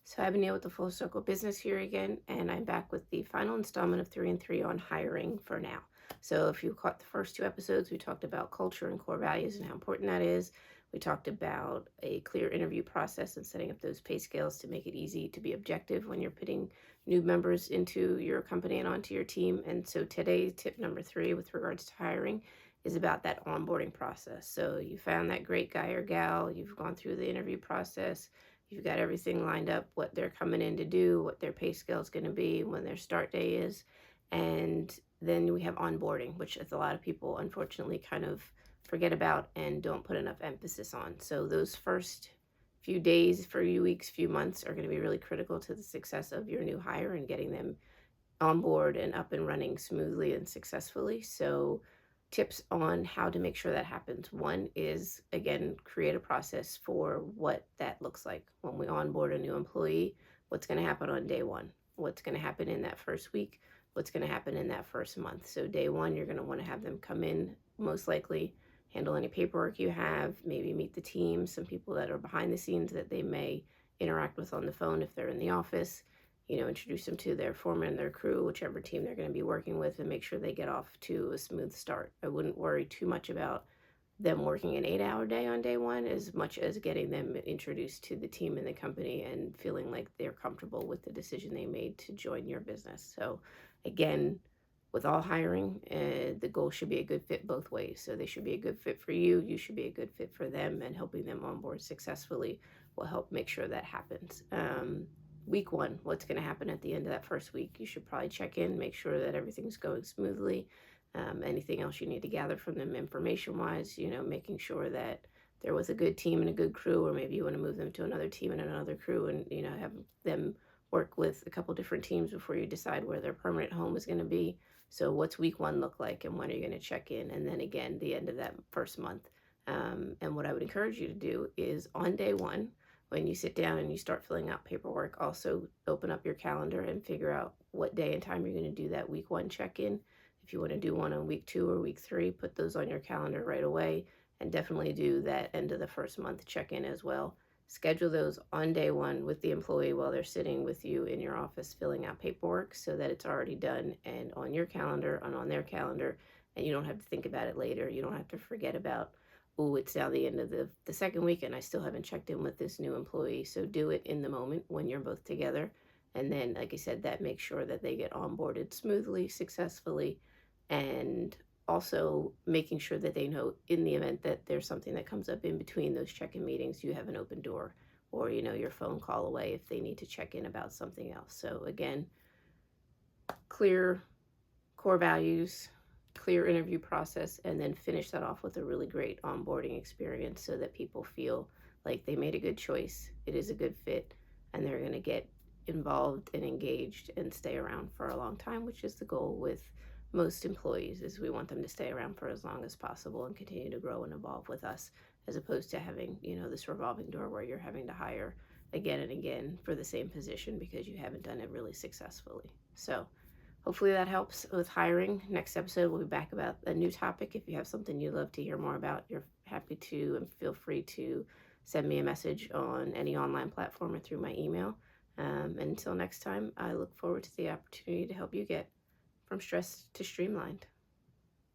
So I've been Neil with the Full Circle Business here again, and I'm back with the final installment of 3 and 3 on hiring for now. So if you caught the first two episodes, we talked about culture and core values and how important that is. We talked about a clear interview process and setting up those pay scales to make it easy to be objective when you're putting new members into your company and onto your team. And so today, tip number 3 with regards to hiring is about that onboarding process. So you found that great guy or gal, you've gone through the interview process. You've got everything lined up, what they're coming in to do, what their pay scale is going to be, when their start day is. And then we have onboarding, which a lot of people unfortunately kind of forget about and don't put enough emphasis on. So those first few days, few weeks, few months are going to be really critical to the success of your new hire and getting them on board and up and running smoothly and successfully. So tips on how to make sure that happens. One is, again, create a process for what that looks like when we onboard a new employee. What's going to happen on day one? What's going to happen in that first week? What's going to happen in that first month? So day one, you're going to want to have them come in, most likely handle any paperwork you have, maybe meet the team, some people that are behind the scenes that they may interact with on the phone if they're in the office, introduce them to their foreman and their crew, whichever team they're going to be working with, and make sure they get off to a smooth start. I wouldn't worry too much about them working an 8-hour day on day one as much as getting them introduced to the team and the company and feeling like they're comfortable with the decision they made to join your business. So, again, with all hiring, the goal should be a good fit both ways. So they should be a good fit for you. You should be a good fit for them, and helping them on board successfully will help make sure that happens. Week one, what's going to happen at the end of that first week? You should probably check in, make sure that everything's going smoothly. Anything else you need to gather from them information wise, making sure that there was a good team and a good crew, or maybe you want to move them to another team and another crew and, have them work with a couple different teams before you decide where their permanent home is going to be. So what's week one look like, and when are you going to check in? And then again, the end of that first month. And what I would encourage you to do is on day one, when you sit down and you start filling out paperwork, also open up your calendar and figure out what day and time you're going to do that week one check-in. If you want to do one on week 2 or week 3, put those on your calendar right away, and definitely do that end of the first month check-in as well. Schedule those on day one with the employee while they're sitting with you in your office filling out paperwork, so that it's already done and on your calendar and on their calendar, and you don't have to think about it later. You don't have to forget about, oh, it's now the end of the second week and I still haven't checked in with this new employee. So do it in the moment when you're both together. And then, like I said, that makes sure that they get onboarded smoothly, successfully, and also making sure that they know in the event that there's something that comes up in between those check-in meetings, you have an open door, or, your phone call away if they need to check in about something else. So again, clear core values, clear interview process, and then finish that off with a really great onboarding experience so that people feel like they made a good choice, it is a good fit, and they're going to get involved and engaged and stay around for a long time, which is the goal with most employees. Is we want them to stay around for as long as possible and continue to grow and evolve with us, as opposed to having, this revolving door where you're having to hire again and again for the same position because you haven't done it really successfully. So hopefully that helps with hiring. Next episode, we'll be back about a new topic. If you have something you'd love to hear more about, you're happy to, and feel free to send me a message on any online platform or through my email. And until next time, I look forward to the opportunity to help you get from stressed to streamlined.